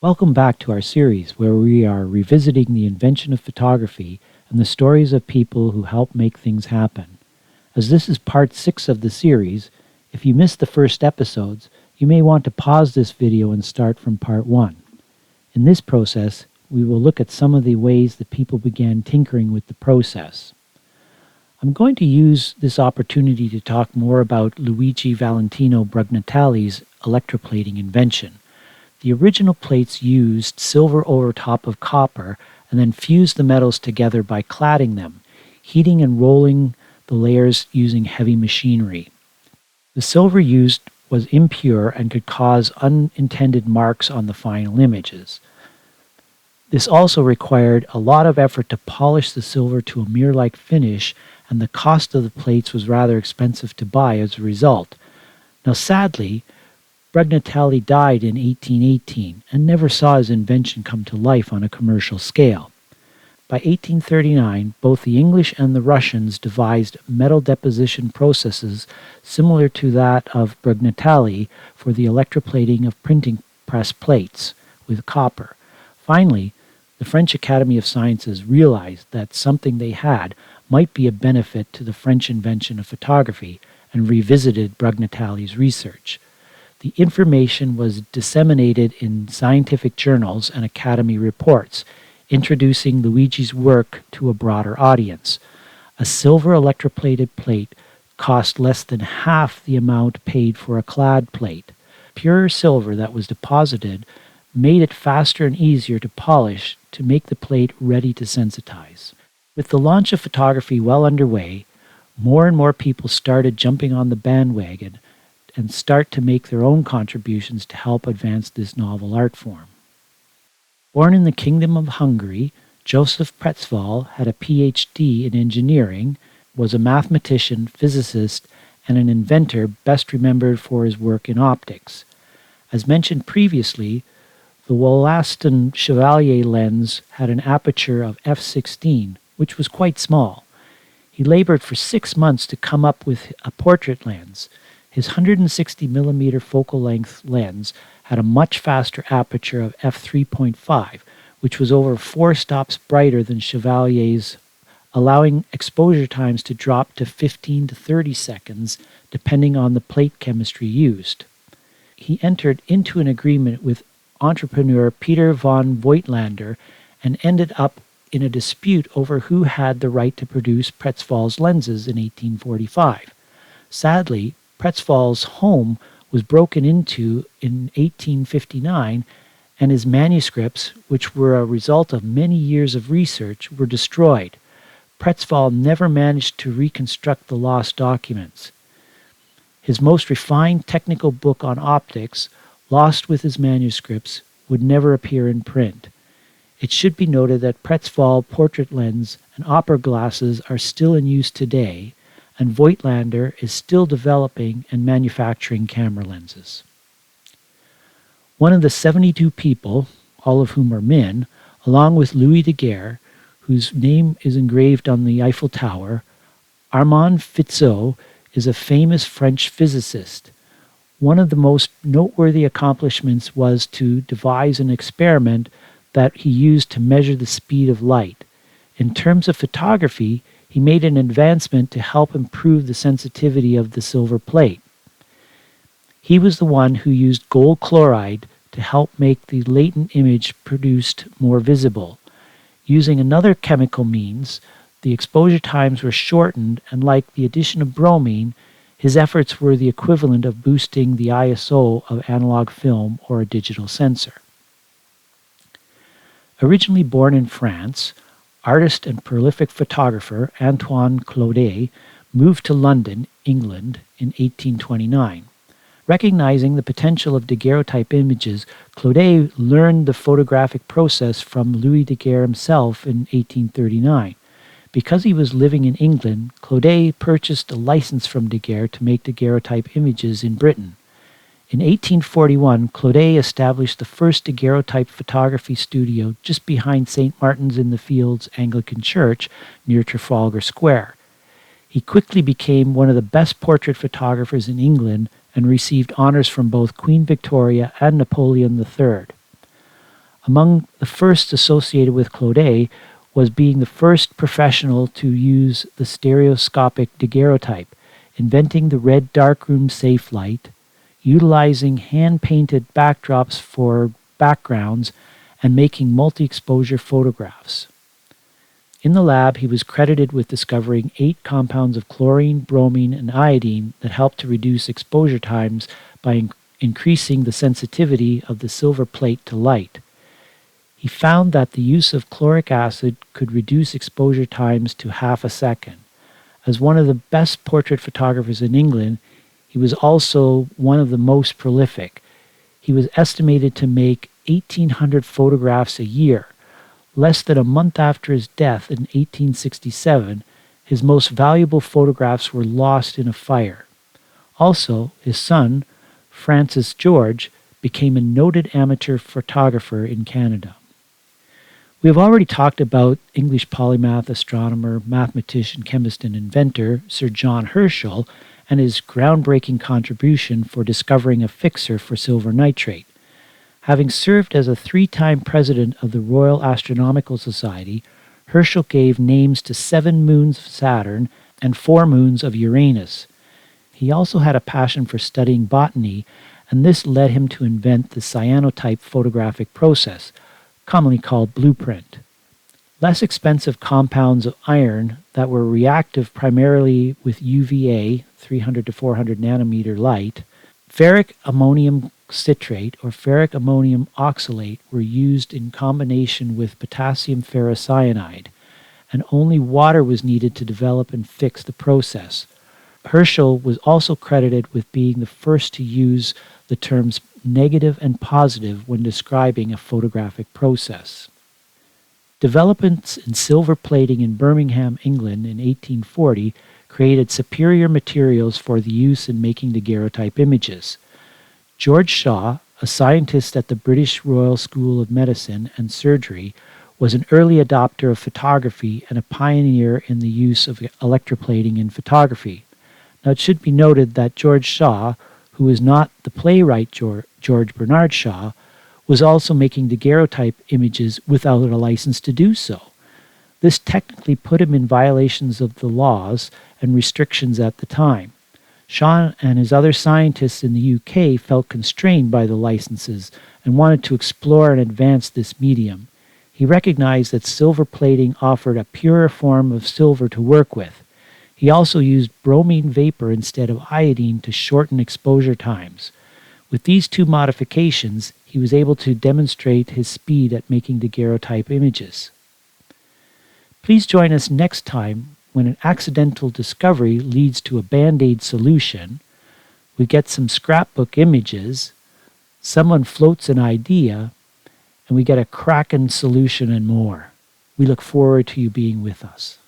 Welcome back to our series where we are revisiting the invention of photography and the stories of people who help make things happen. As this is part 6 of the series, if you missed the first episodes, you may want to pause this video and start from part 1. In this process, we will look at some of the ways that people began tinkering with the process. I'm going to use this opportunity to talk more about Luigi Valentino Brugnatelli's electroplating invention. The original plates used silver over top of copper and then fused the metals together by cladding them, heating and rolling the layers using heavy machinery. The silver used was impure and could cause unintended marks on the final images. This also required a lot of effort to polish the silver to a mirror-like finish, and the cost of the plates was rather expensive to buy as a result. Now sadly, Brugnatelli died in 1818 and never saw his invention come to life on a commercial scale. By 1839, both the English and the Russians devised metal deposition processes similar to that of Brugnatelli for the electroplating of printing press plates with copper. Finally, the French Academy of Sciences realized that something they had might be a benefit to the French invention of photography and revisited Brugnatelli's research. The information was disseminated in scientific journals and academy reports, introducing Luigi's work to a broader audience. A silver electroplated plate cost less than half the amount paid for a clad plate. Pure silver that was deposited made it faster and easier to polish to make the plate ready to sensitize. With the launch of photography well underway, more and more people started jumping on the bandwagon and start to make their own contributions to help advance this novel art form. Born in the Kingdom of Hungary, Joseph Pretzval had a PhD in engineering, was a mathematician, physicist, and an inventor best remembered for his work in optics. As mentioned previously, the Wollaston Chevalier lens had an aperture of f/16, which was quite small. He labored for 6 months to come up with a portrait lens. His 160mm focal length lens had a much faster aperture of f3.5, which was over 4 stops brighter than Chevalier's, allowing exposure times to drop to 15 to 30 seconds, depending on the plate chemistry used. He entered into an agreement with entrepreneur Peter von Voigtlander and ended up in a dispute over who had the right to produce Pretzval's lenses in 1845. Sadly, Pretzval's home was broken into in 1859, and his manuscripts, which were a result of many years of research, were destroyed. Pretzval never managed to reconstruct the lost documents. His most refined technical book on optics, lost with his manuscripts, would never appear in print. It should be noted that Pretzval portrait lens and opera glasses are still in use today, and Voigtlander is still developing and manufacturing camera lenses. One of the 72 people, all of whom are men, along with Louis Daguerre, whose name is engraved on the Eiffel Tower, Armand Fizeau is a famous French physicist. One of the most noteworthy accomplishments was to devise an experiment that he used to measure the speed of light. In terms of photography, he made an advancement to help improve the sensitivity of the silver plate. He was the one who used gold chloride to help make the latent image produced more visible. Using another chemical means, the exposure times were shortened, and like the addition of bromine, his efforts were the equivalent of boosting the ISO of analog film or a digital sensor. Originally born in France, artist and prolific photographer Antoine Claudet moved to London, England in 1829. Recognizing the potential of daguerreotype images, Claudet learned the photographic process from Louis Daguerre himself in 1839. Because he was living in England, Claudet purchased a license from Daguerre to make daguerreotype images in Britain. In 1841, Claudet established the first daguerreotype photography studio just behind St. Martin's-in-the-Fields Anglican Church near Trafalgar Square. He quickly became one of the best portrait photographers in England and received honors from both Queen Victoria and Napoleon III. Among the first associated with Claude was being the first professional to use the stereoscopic daguerreotype, inventing the red darkroom safe light, utilizing hand-painted backdrops for backgrounds, and making multi-exposure photographs. In the lab, he was credited with discovering 8 compounds of chlorine, bromine, and iodine that helped to reduce exposure times by increasing the sensitivity of the silver plate to light. He found that the use of chloric acid could reduce exposure times to half a second. As one of the best portrait photographers in England, he was also one of the most prolific. He was estimated to make 1,800 photographs a year. Less than a month after his death in 1867, his most valuable photographs were lost in a fire. Also, his son, Francis George, became a noted amateur photographer in Canada. We have already talked about English polymath, astronomer, mathematician, chemist, and inventor Sir John Herschel and his groundbreaking contribution for discovering a fixer for silver nitrate. Having served as a 3-time president of the Royal Astronomical Society, Herschel gave names to 7 moons of Saturn and 4 moons of Uranus. He also had a passion for studying botany, and this led him to invent the cyanotype photographic process, commonly called blueprint. Less expensive compounds of iron that were reactive primarily with UVA, 300 to 400 nanometer light, ferric ammonium citrate or ferric ammonium oxalate were used in combination with potassium ferrocyanide, and only water was needed to develop and fix the process. Herschel was also credited with being the first to use the terms negative and positive when describing a photographic process. Developments in silver plating in Birmingham, England in 1840 created superior materials for the use in making daguerreotype images. George Shaw, a scientist at the British Royal School of Medicine and Surgery, was an early adopter of photography and a pioneer in the use of electroplating in photography. Now it should be noted that George Shaw, who is not the playwright George Bernard Shaw, was also making daguerreotype images without a license to do so. This technically put him in violations of the laws and restrictions at the time. Shaw and his other scientists in the UK felt constrained by the licenses and wanted to explore and advance this medium. He recognized that silver plating offered a purer form of silver to work with. He also used bromine vapor instead of iodine to shorten exposure times. With these 2 modifications, he was able to demonstrate his speed at making daguerreotype images. Please join us next time when an accidental discovery leads to a Band-Aid solution, we get some scrapbook images, someone floats an idea, and we get a Kraken solution and more. We look forward to you being with us.